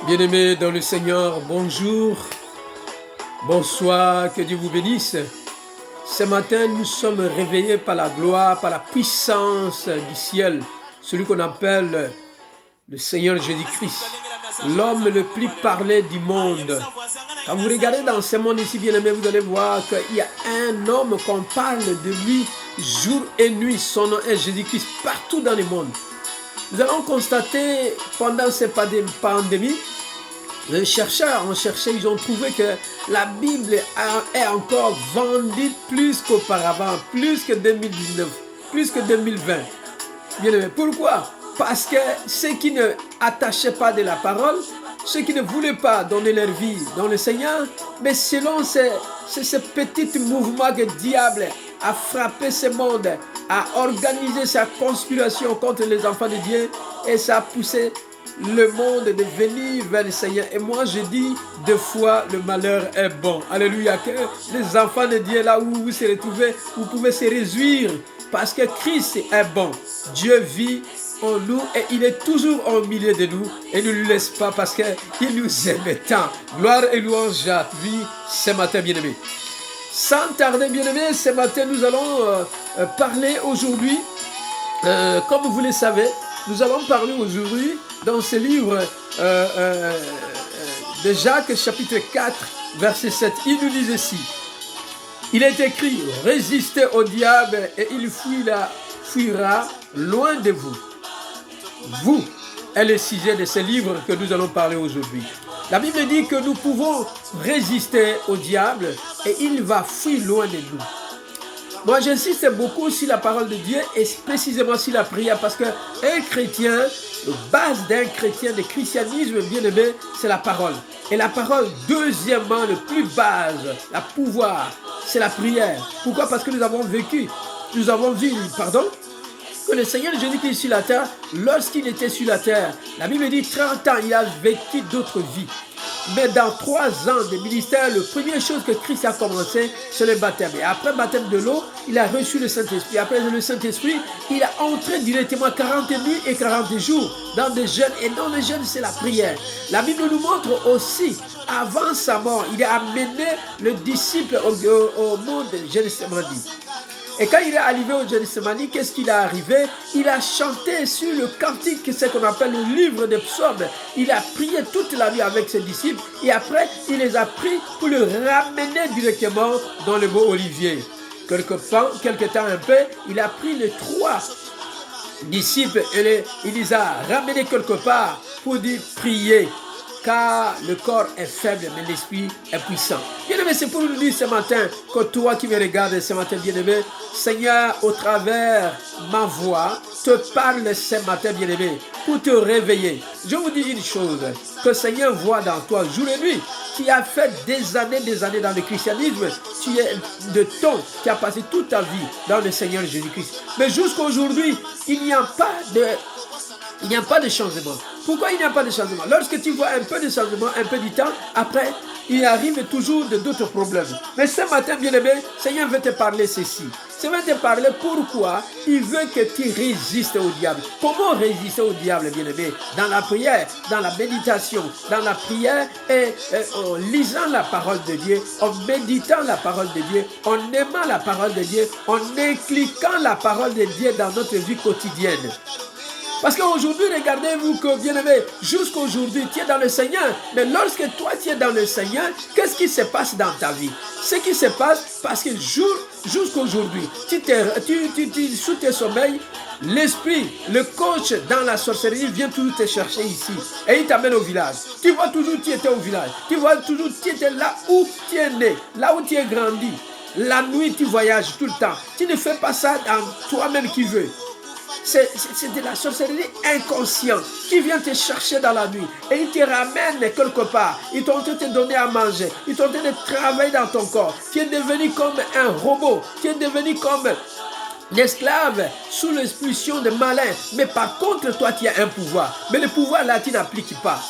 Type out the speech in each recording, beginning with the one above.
Bien-aimés dans le Seigneur, bonjour, bonsoir, que Dieu vous bénisse. Ce matin, nous sommes réveillés par la gloire, par la puissance du ciel, celui qu'on appelle le Seigneur Jésus-Christ, l'homme le plus parlé du monde. Quand vous regardez dans ce monde ici, bien-aimés, vous allez voir qu'il y a un homme qu'on parle de lui jour et nuit. Son nom est Jésus-Christ partout dans le monde. Nous allons constater pendant cette pandémie, les chercheurs ont cherché, ils ont trouvé que la Bible est encore vendue plus qu'auparavant, plus que 2019, plus que 2020. Bien aimé, pourquoi? Parce que ceux qui ne attachaient pas de la parole, ceux qui ne voulaient pas donner leur vie dans le Seigneur, mais selon ces petits mouvements que le diable a frappé ce monde, a organisé sa conspiration contre les enfants de Dieu, et ça a poussé le monde de venir vers le Seigneur. Et moi je dis, deux fois le malheur est bon. Alléluia. Que les enfants de Dieu, là où vous se retrouvez, vous pouvez se réjouir parce que Christ est bon. Dieu vit en nous et il est toujours au milieu de nous et ne nous laisse pas parce qu'il nous aime tant. Gloire et louange à lui ce matin, bien-aimé. Sans tarder, bien-aimé, ce matin nous allons parler aujourd'hui, comme vous le savez, nous allons parler aujourd'hui dans ce livre de Jacques, chapitre 4, verset 7. Il nous dit ceci. Il est écrit, résistez au diable et il fuira loin de vous. Vous est le sujet de ce livre que nous allons parler aujourd'hui. La Bible dit que nous pouvons résister au diable et il va fuir loin de nous. Moi, j'insiste beaucoup sur la parole de Dieu et précisément sur la prière parce qu'un chrétien, la base d'un chrétien, de christianisme bien aimé, c'est la parole. Et la parole, deuxièmement, le plus base, la pouvoir, c'est la prière. Pourquoi? Parce que nous avons vu, que le Seigneur Jésus-Christ sur la terre, lorsqu'il était sur la terre, la Bible dit 30 ans, il a vécu d'autres vies. Mais dans 3 ans de ministère, la première chose que Christ a commencé, c'est le baptême. Et après le baptême de l'eau, il a reçu le Saint-Esprit. Après le Saint-Esprit, il a entré directement 40 nuits et 40 jours dans des jeûnes. Et dans les jeûnes, c'est la prière. La Bible nous montre aussi, avant sa mort, il a amené le disciple au monde de Gethsémani. Et quand il est arrivé au Gethsémani, qu'est-ce qu'il est arrivé? Il a chanté sur le cantique, ce qu'on appelle le livre des psaumes. Il a prié toute la nuit avec ses disciples et après, il les a pris pour le ramener directement dans le mont Olivier. Quelque temps un peu, il a pris les 3 disciples et il les a ramenés quelque part pour dire prier. Car le corps est faible, mais l'esprit est puissant. Bien-aimé, c'est pour nous dire ce matin, que toi qui me regardes ce matin, bien-aimé, Seigneur, au travers ma voix, te parle ce matin, bien-aimé, pour te réveiller. Je vous dis une chose, que Seigneur voit dans toi jour et nuit. Tu as fait des années dans le christianisme, tu es de ton, qui a passé toute ta vie dans le Seigneur Jésus-Christ. Mais jusqu'à aujourd'hui, il n'y a pas de changement. Pourquoi il n'y a pas de changement? Lorsque tu vois un peu de changement, un peu du temps, après, il arrive toujours d'autres problèmes. Mais ce matin, bien-aimé, Seigneur veut te parler ceci. Seigneur veut te parler pourquoi il veut que tu résistes au diable. Comment résister au diable, bien-aimé? Dans la prière, dans la méditation, dans la prière et en lisant la parole de Dieu, en méditant la parole de Dieu, en aimant la parole de Dieu, en impliquant la parole de Dieu dans notre vie quotidienne. Parce qu'aujourd'hui, regardez-vous que, bien-aimé, jusqu'aujourd'hui, tu es dans le Seigneur. Mais lorsque toi, tu es dans le Seigneur, qu'est-ce qui se passe dans ta vie? Ce qui se passe, parce que jusqu'aujourd'hui, sous tes sommeils, l'esprit, le coach dans la sorcellerie vient toujours te chercher ici. Et il t'amène au village. Tu vois toujours, tu étais au village. Tu vois toujours, tu étais là où tu es né, là où tu es grandi. La nuit, tu voyages tout le temps. Tu ne fais pas ça dans toi-même qui veux. C'est de la sorcellerie inconsciente qui vient te chercher dans la nuit et il te ramène quelque part. Ils t'ont en train de te donner à manger. Ils t'ont en train de travailler dans ton corps. Tu es devenu comme un robot. Tu es devenu comme l'esclave sous l'expulsion de malins. Mais par contre, toi, tu as un pouvoir. Mais le pouvoir là, tu n'appliques pas.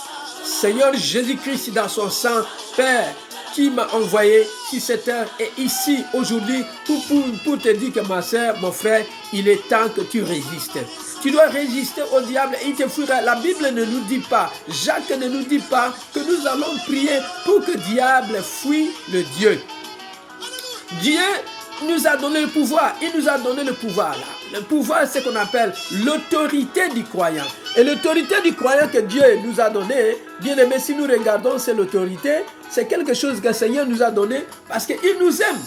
Seigneur Jésus-Christ, dans son sang, Père, qui m'a envoyé sur cette terre et ici aujourd'hui pour te dire que ma soeur, mon frère, il est temps que tu résistes. Tu dois résister au diable et il te fuira. La Bible ne nous dit pas, Jacques ne nous dit pas que nous allons prier pour que le diable fuit le Dieu. Dieu nous a donné le pouvoir. Il nous a donné le pouvoir là. Le pouvoir, c'est ce qu'on appelle l'autorité du croyant. Et l'autorité du croyant que Dieu nous a donné, bien aimé, si nous regardons, c'est l'autorité, c'est quelque chose que le Seigneur nous a donné parce qu'il nous aime.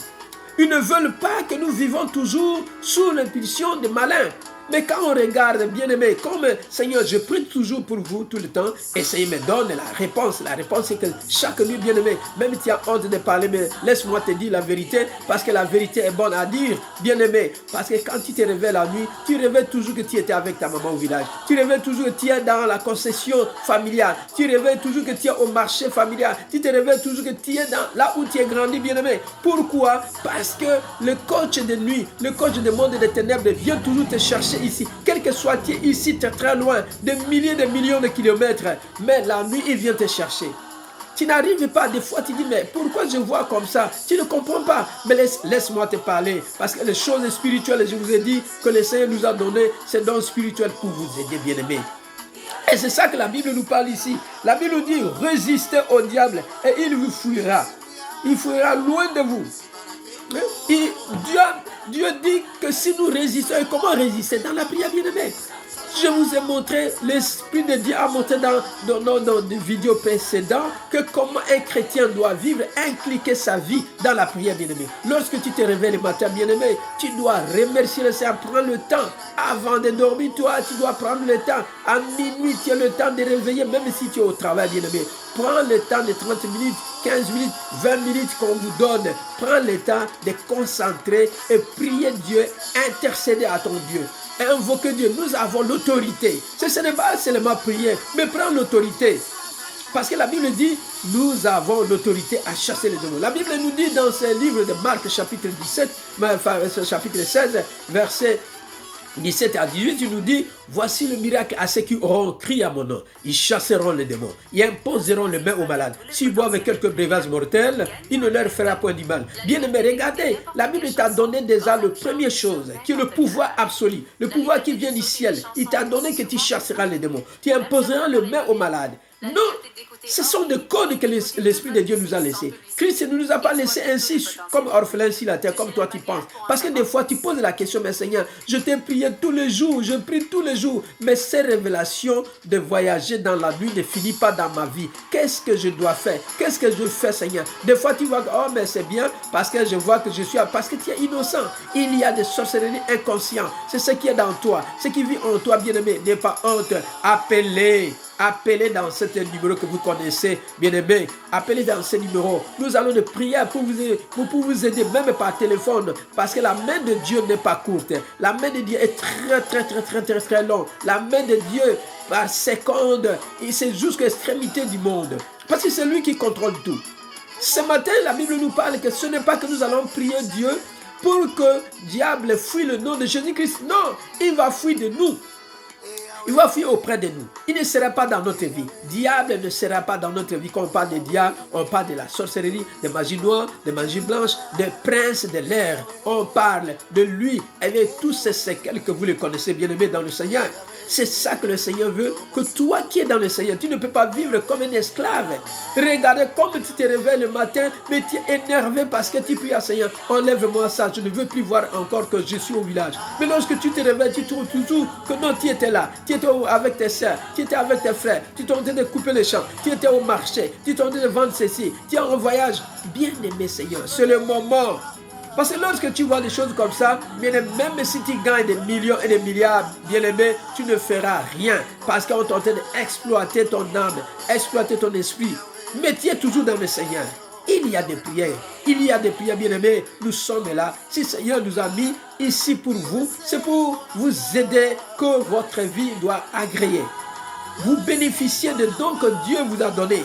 Ils ne veulent pas que nous vivons toujours sous l'impulsion des malins. Mais quand on regarde, bien aimé, comme Seigneur, je prie toujours pour vous tout le temps, et Seigneur me donne la réponse. La réponse, c'est que chaque nuit, bien aimé, même si tu as honte de parler, mais laisse-moi te dire la vérité, parce que la vérité est bonne à dire, bien aimé. Parce que quand tu te réveilles la nuit, tu réveilles toujours que tu étais avec ta maman au village. Tu réveilles toujours que tu es dans la concession familiale. Tu réveilles toujours que tu es au marché familial. Tu te réveilles toujours que tu es là où tu es grandi, bien aimé. Pourquoi? Parce que le coach de nuit, le coach du monde des ténèbres vient toujours te chercher ici, quel que soit tu es ici, tu es très loin, des milliers de millions de kilomètres, mais la nuit il vient te chercher. Tu n'arrives pas, des fois tu dis mais pourquoi je vois comme ça? Tu ne comprends pas, mais laisse-moi te parler, parce que les choses spirituelles, je vous ai dit que le Seigneur nous a donné, c'est dons spirituels pour vous aider, bien aimés. Et c'est ça que la Bible nous parle ici. La Bible nous dit résistez au diable et il vous fuira. Il fuira loin de vous. Et Dieu dit que si nous résistons, comment résister? Dans la prière, bien-aimé. Je vous ai montré, l'Esprit de Dieu a montré dans des vidéos précédentes que comment un chrétien doit vivre, impliquer sa vie dans la prière, bien-aimé. Lorsque tu te réveilles le matin, bien-aimé, tu dois remercier le Seigneur, prends le temps avant de dormir, toi, tu dois prendre le temps. À minuit, tu as le temps de réveiller, même si tu es au travail, bien-aimé. Prends le temps de 30 minutes, 15 minutes, 20 minutes qu'on vous donne. Prends le temps de concentrer et prier Dieu, intercéder à ton Dieu. Et invoquer Dieu. Nous avons l'autorité. Ce n'est pas seulement prier, mais prends l'autorité. Parce que la Bible dit, nous avons l'autorité à chasser les démons. La Bible nous dit dans ce livre de Marc, chapitre 17, chapitre 16, verset 17 à 18, il nous dit, voici le miracle à ceux qui auront crié à mon nom. Ils chasseront les démons. Ils imposeront les mains aux malades. S'ils boivent quelques breuvages mortels, il ne leur fera point du mal. Bien aimé, regardez, la Bible t'a donné déjà la première chose, qui est le pouvoir absolu, le pouvoir qui vient du ciel. Il t'a donné que tu chasseras les démons. Tu imposeras les mains aux malades. Non, ce sont des codes que l'Esprit de Dieu nous a laissés. Christ ne nous a pas laissés ainsi comme orphelins sur la terre, comme toi tu penses. Parce que des fois tu poses la question, mais Seigneur, je t'ai prié tous les jours, je prie tous les jours, mais ces révélations de voyager dans la nuit ne finissent pas dans ma vie. Qu'est-ce que je dois faire? Qu'est-ce que je fais, Seigneur? Des fois tu vois, oh mais c'est bien, parce que je vois que je suis, parce que tu es innocent. Il y a des sorcelleries inconscientes. C'est ce qui est dans toi, ce qui vit en toi, bien-aimé. N'aie pas honte, appelez dans ce numéro que vous connaissez, bien-aimé. Appelez dans ce numéro. Nous allons de prier pour vous aider, même par téléphone. Parce que la main de Dieu n'est pas courte. La main de Dieu est très longue. La main de Dieu, par seconde, c'est jusqu'à l'extrémité du monde. Parce que c'est lui qui contrôle tout. Ce matin, la Bible nous parle que ce n'est pas que nous allons prier Dieu pour que le diable fuit le nom de Jésus-Christ. Non, il va fuir de nous. Il va fuir auprès de nous. Il ne sera pas dans notre vie. Diable ne sera pas dans notre vie. Quand on parle de diable, on parle de la sorcellerie, de magie noire, de magie blanche, de prince de l'air. On parle de lui avec tous ces séquelles que vous le connaissez bien aimé dans le Seigneur. C'est ça que le Seigneur veut, que toi qui es dans le Seigneur, tu ne peux pas vivre comme un esclave. Regardez comme tu te réveilles le matin, mais tu es énervé parce que tu pries à Seigneur, enlève-moi ça, je ne veux plus voir encore que je suis au village. Mais lorsque tu te réveilles, tu trouves toujours que non, tu étais là, tu étais avec tes soeurs, tu étais avec tes frères, tu étais en train de couper les champs, tu étais au marché, tu étais en train de vendre ceci, tu es en voyage. Bien aimé Seigneur, c'est le moment. Parce que lorsque tu vois des choses comme ça, bien aimé, même si tu gagnes des millions et des milliards, bien aimé, tu ne feras rien. Parce qu'on est en train d'exploiter ton âme, exploiter ton esprit. Mais tu es toujours dans le Seigneur. Il y a des prières. Il y a des prières, bien aimés. Nous sommes là. Si le Seigneur nous a mis ici pour vous, c'est pour vous aider que votre vie doit agréer. Vous bénéficiez de dons que Dieu vous a donnés.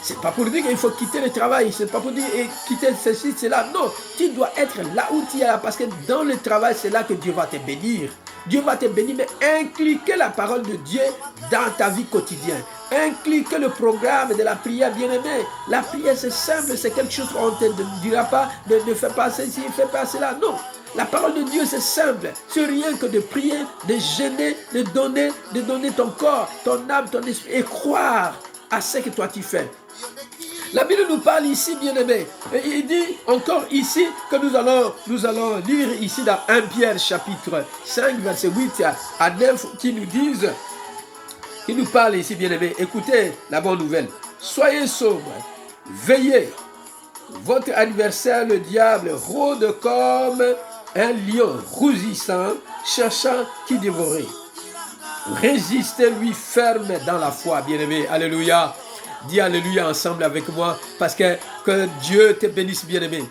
C'est pas pour dire qu'il faut quitter le travail, c'est pas pour dire quitter ceci, cela. Non, tu dois être là où tu es là, parce que dans le travail, c'est là que Dieu va te bénir. Dieu va te bénir, mais impliquer la parole de Dieu dans ta vie quotidienne. Impliquer le programme de la prière, bien aimé. La prière, c'est simple, c'est quelque chose qu'on ne te dira pas, ne fais pas ceci, ne fais pas cela. Non. La parole de Dieu, c'est simple. C'est rien que de prier, de jeûner, de donner ton corps, ton âme, ton esprit et croire à ce que toi tu fais. La Bible nous parle ici, bien-aimés. Et il dit encore ici que nous allons lire ici dans 1 Pierre chapitre 5, verset 8 à 9, qui nous parle ici, bien-aimés. Écoutez la bonne nouvelle. Soyez sobres, veillez. Votre adversaire, le diable, rôde comme un lion rougissant, cherchant qui dévorer. Résistez-lui ferme dans la foi, bien-aimés. Alléluia. Dis alléluia ensemble avec moi, parce que Dieu te bénisse, bien-aimé.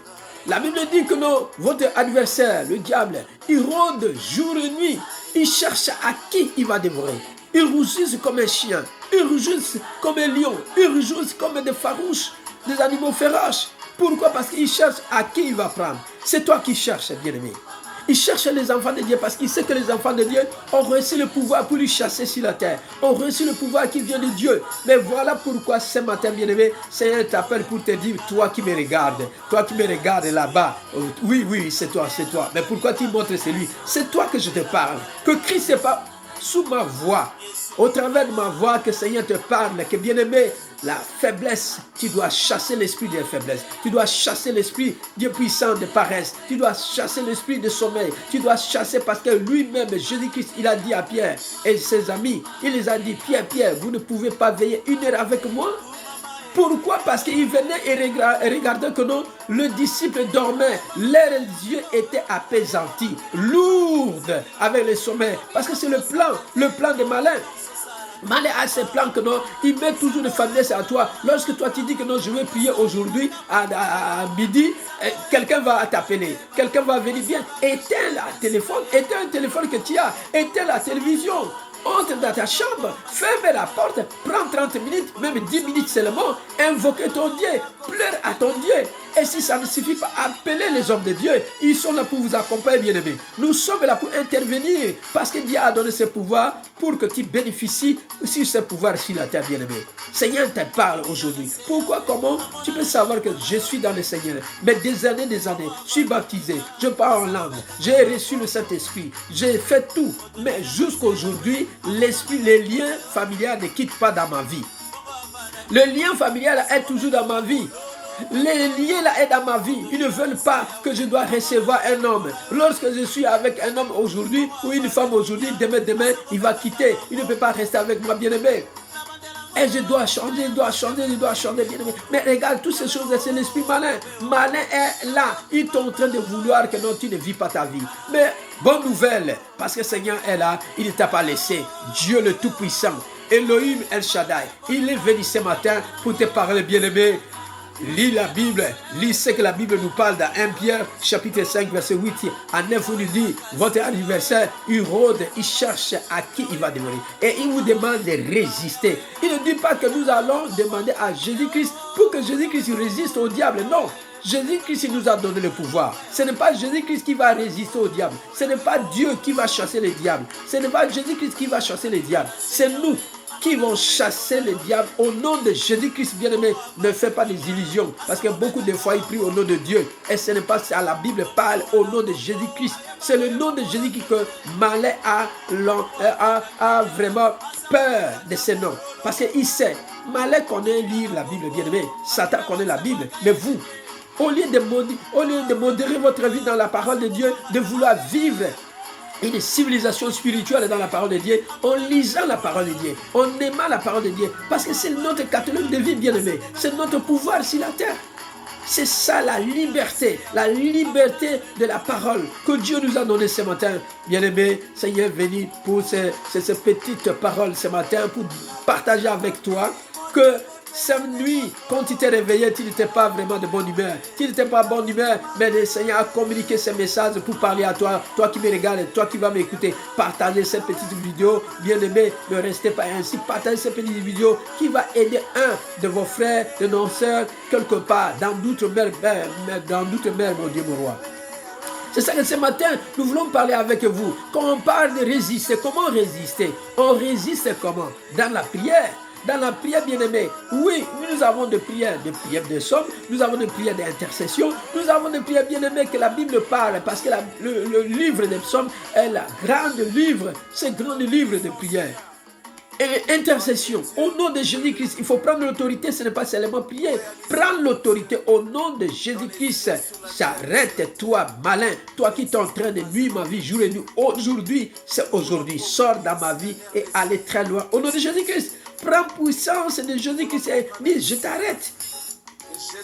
La Bible dit que votre adversaire, le diable, il rôde jour et nuit. Il cherche à qui il va dévorer. Il rougisse comme un chien. Il rougisse comme un lion. Il rougisse comme des farouches, des animaux féroces. Pourquoi? Parce qu'il cherche à qui il va prendre. C'est toi qui cherches, bien-aimé. Il cherche les enfants de Dieu parce qu'il sait que les enfants de Dieu ont reçu le pouvoir pour lui chasser sur la terre. Ont reçu le pouvoir qui vient de Dieu. Mais voilà pourquoi ce matin, bien-aimé, Seigneur t'appelle pour te dire, toi qui me regardes là-bas. Oui, c'est toi. Mais pourquoi tu montres c'est lui? C'est toi que je te parle. Que Christ n'est pas sous ma voix. Au travers de ma voix, que Seigneur te parle, que bien-aimé, la faiblesse, tu dois chasser l'esprit de faiblesse. Tu dois chasser l'esprit de puissance, de paresse. Tu dois chasser l'esprit de sommeil. Tu dois chasser parce que lui-même, Jésus-Christ, il a dit à Pierre et ses amis, il les a dit, Pierre, vous ne pouvez pas veiller 1 heure avec moi? Pourquoi? Parce qu'il venait et regardait que le disciple dormait. Leurs yeux étaient apaisantis, lourdes avec le sommeil. Parce que c'est le plan de malin. Malin a ses plans que il met toujours de faiblesse à toi. Lorsque toi tu dis que je vais prier aujourd'hui à midi, quelqu'un va t'appeler, quelqu'un va venir bien. Éteins un téléphone que tu as, éteins la télévision. Entre dans ta chambre, ferme la porte, prends 30 minutes, même 10 minutes seulement, invoque ton Dieu, pleure à ton Dieu. Et si ça ne suffit pas, appelez les hommes de Dieu. Ils sont là pour vous accompagner, bien-aimés. Nous sommes là pour intervenir parce que Dieu a donné ce pouvoir pour que tu bénéficies aussi ce pouvoir sur la terre, bien-aimé. Seigneur te parle aujourd'hui. Pourquoi, comment? Tu peux savoir que je suis dans le Seigneur. Mais des années, je suis baptisé, je parle en langue, j'ai reçu le Saint-Esprit, j'ai fait tout. Mais jusqu'à aujourd'hui, l'esprit, les liens familiaux ne quittent pas dans ma vie. Le lien familial est toujours dans ma vie. Les liens là est dans ma vie. Ils ne veulent pas que je dois recevoir un homme. Lorsque je suis avec un homme aujourd'hui ou une femme aujourd'hui, demain, il va quitter. Il ne peut pas rester avec moi, bien-aimé. Et je dois changer, bien-aimé. Mais regarde, toutes ces choses, c'est l'esprit malin. Malin est là. Il est en train de vouloir que tu ne vis pas ta vie. Mais bonne nouvelle, parce que le Seigneur est là, il ne t'a pas laissé. Dieu le Tout-Puissant, Elohim El Shaddai, il est venu ce matin pour te parler, bien-aimé. Lis la Bible, lis ce que la Bible nous parle dans 1 Pierre chapitre 5 verset 8 à 9 où il dit, votre adversaire, il rôde, il cherche à qui il va dévorer. Et il vous demande de résister. Il ne dit pas que nous allons demander à Jésus-Christ pour que Jésus-Christ résiste au diable. Non, Jésus-Christ nous a donné le pouvoir. Ce n'est pas Jésus-Christ qui va résister au diable. Ce n'est pas Dieu qui va chasser les diables. Ce n'est pas Jésus-Christ qui va chasser les diables. C'est nous qui vont chasser les diables au nom de Jésus-Christ, bien-aimé. Ne fais pas des illusions, parce que beaucoup de fois, ils prient au nom de Dieu. Et ce n'est pas ça, la Bible parle au nom de Jésus-Christ. C'est le nom de Jésus-Christ que Malin a vraiment peur de ce nom. Parce qu'il sait, Malin connaît lire la Bible, bien-aimé. Satan connaît la Bible, mais vous, au lieu de modérer votre vie dans la parole de Dieu, de vouloir vivre une civilisation spirituelle dans la parole de Dieu, en lisant la parole de Dieu, en aimant la parole de Dieu, parce que c'est notre catalogue de vie, bien-aimé, c'est notre pouvoir sur la terre. C'est ça la liberté de la parole que Dieu nous a donnée ce matin. Bien-aimé, Seigneur, venu pour ces petites paroles ce matin, pour partager avec toi que cette nuit, quand tu t'es réveillé, tu n'étais pas vraiment de bonne humeur. Tu n'étais pas de bonne humeur, mais le Seigneur a communiqué ce message pour parler à toi. Toi qui me regardes, toi qui vas m'écouter. Partagez cette petite vidéo. Bien-aimé, ne restez pas ainsi. Partagez cette petite vidéo qui va aider un de vos frères, de nos sœurs, quelque part, dans d'outre-mer, mon Dieu, mon roi. C'est ça que ce matin, nous voulons parler avec vous. Quand on parle de résister, comment résister? On résiste comment? Dans la prière. dans la prière, bien-aimé. Oui, nous avons des prières de somme, nous avons des prières d'intercession, nous avons des prières, bien-aimé, que la Bible parle, parce que le livre des psaumes est le grand livre de prière. Et intercession, au nom de Jésus-Christ, il faut prendre l'autorité, ce n'est pas seulement prier. Prends l'autorité au nom de Jésus-Christ. S'arrête, toi, malin, toi qui es en train de nuire ma vie jour et nuit. Aujourd'hui, c'est aujourd'hui. Sors dans ma vie et allez très loin. Au nom de Jésus-Christ, prends puissance de Jésus-Christ et dis, je t'arrête.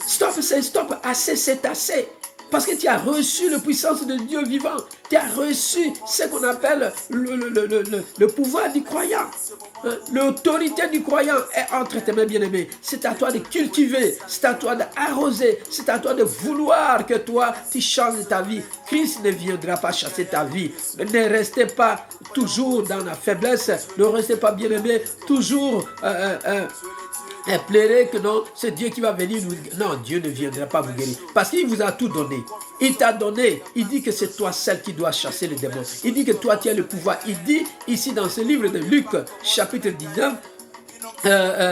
Stop, c'est stop. Assez, c'est assez. Parce que tu as reçu la puissance de Dieu vivant. Tu as reçu ce qu'on appelle le pouvoir du croyant. L'autorité du croyant est entre tes mains, bien-aimés. C'est à toi de cultiver, c'est à toi d'arroser, c'est à toi de vouloir que toi, tu changes ta vie. Christ ne viendra pas chasser ta vie. Ne restez pas toujours dans la faiblesse. Ne restez pas, bien-aimés, toujours... et plairez que non, c'est Dieu qui va venir nous... Non, Dieu ne viendra pas vous guérir. Parce qu'il vous a tout donné. Il t'a donné. Il dit que c'est toi seul qui dois chasser les démons. Il dit que toi tu as le pouvoir. Il dit ici dans ce livre de Luc, chapitre 19,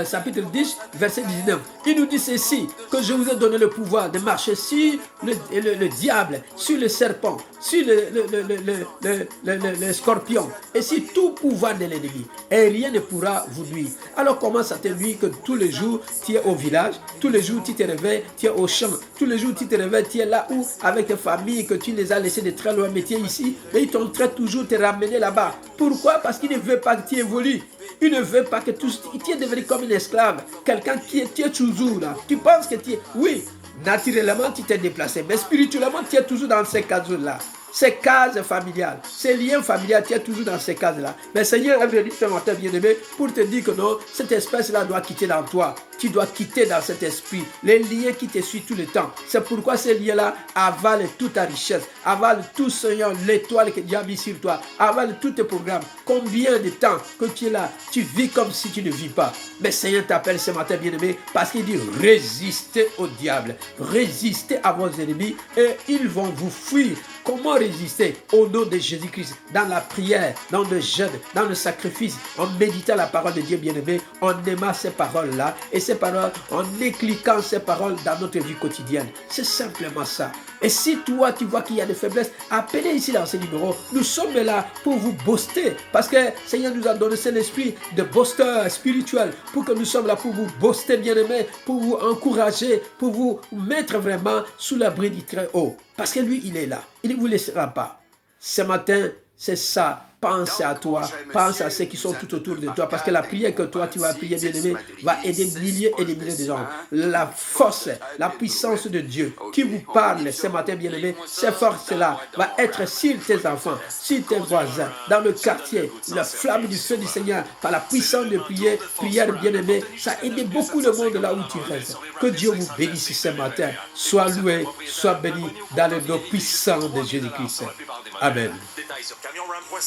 chapitre 10, verset 19. Il nous dit ceci, que je vous ai donné le pouvoir de marcher sur le diable, sur le serpent, sur le scorpion, et sur tout pouvoir de l'ennemi. Et rien ne pourra vous nuire. Alors comment ça te nuit que tous les jours tu es au village, tous les jours tu te réveilles, tu es au champ, tous les jours tu te réveilles, tu es là où avec tes familles que tu les as laissées de très loin, mais tu es ici, mais ils t'ont toujours te ramener là-bas. Pourquoi? Parce qu'il ne veut pas que tu évolues. Il ne veut pas que tu es devenu comme un esclave, quelqu'un qui est toujours là. Tu penses que tu es... Oui, naturellement tu t'es déplacé, mais spirituellement tu es toujours dans ces cases-là. Ces cases familiales, ces liens familiales, tu es toujours dans ces cases-là. Mais Seigneur est venu ce matin, bien-aimé, pour te dire que non, cette espèce-là doit quitter dans toi. Tu dois quitter dans cet esprit les liens qui te suivent tout le temps. C'est pourquoi ces liens-là avalent toute ta richesse, avalent tout, Seigneur, l'étoile que Dieu a mis sur toi, avalent tous tes programmes. Combien de temps que tu es là, tu vis comme si tu ne vis pas. Mais Seigneur t'appelle ce matin, bien-aimé, parce qu'il dit résistez au diable, résistez à vos ennemis et ils vont vous fuir. Comment résister? Au nom de Jésus-Christ, dans la prière, dans le jeûne, dans le sacrifice, en méditant la parole de Dieu bien-aimé, en aimant ces paroles-là, et ces paroles, en écliquant ces paroles dans notre vie quotidienne. C'est simplement ça. Et si toi, tu vois qu'il y a des faiblesses, appelez ici dans ce numéro. Nous sommes là pour vous booster, parce que Seigneur nous a donné cet esprit de booster spirituel, pour que nous sommes là pour vous booster, bien-aimé, pour vous encourager, pour vous mettre vraiment sous l'abri du très haut. Parce que lui, il est là. Il ne vous laissera pas. Ce matin, c'est ça. Pense à toi, pense à ceux qui sont tout autour de toi, parce que la prière que toi tu vas prier, bien-aimé, va aider milliers et des milliers de gens. La force, la puissance de Dieu qui vous parle ce matin, bien-aimé, cette force-là va être sur tes enfants, sur tes voisins, dans le quartier. La flamme du feu du Seigneur, par la puissance de prière, bien-aimé, ça aide beaucoup le monde là où tu restes. Que Dieu vous bénisse ce matin. Sois loué, sois béni dans le nom puissant de Jésus-Christ. Amen.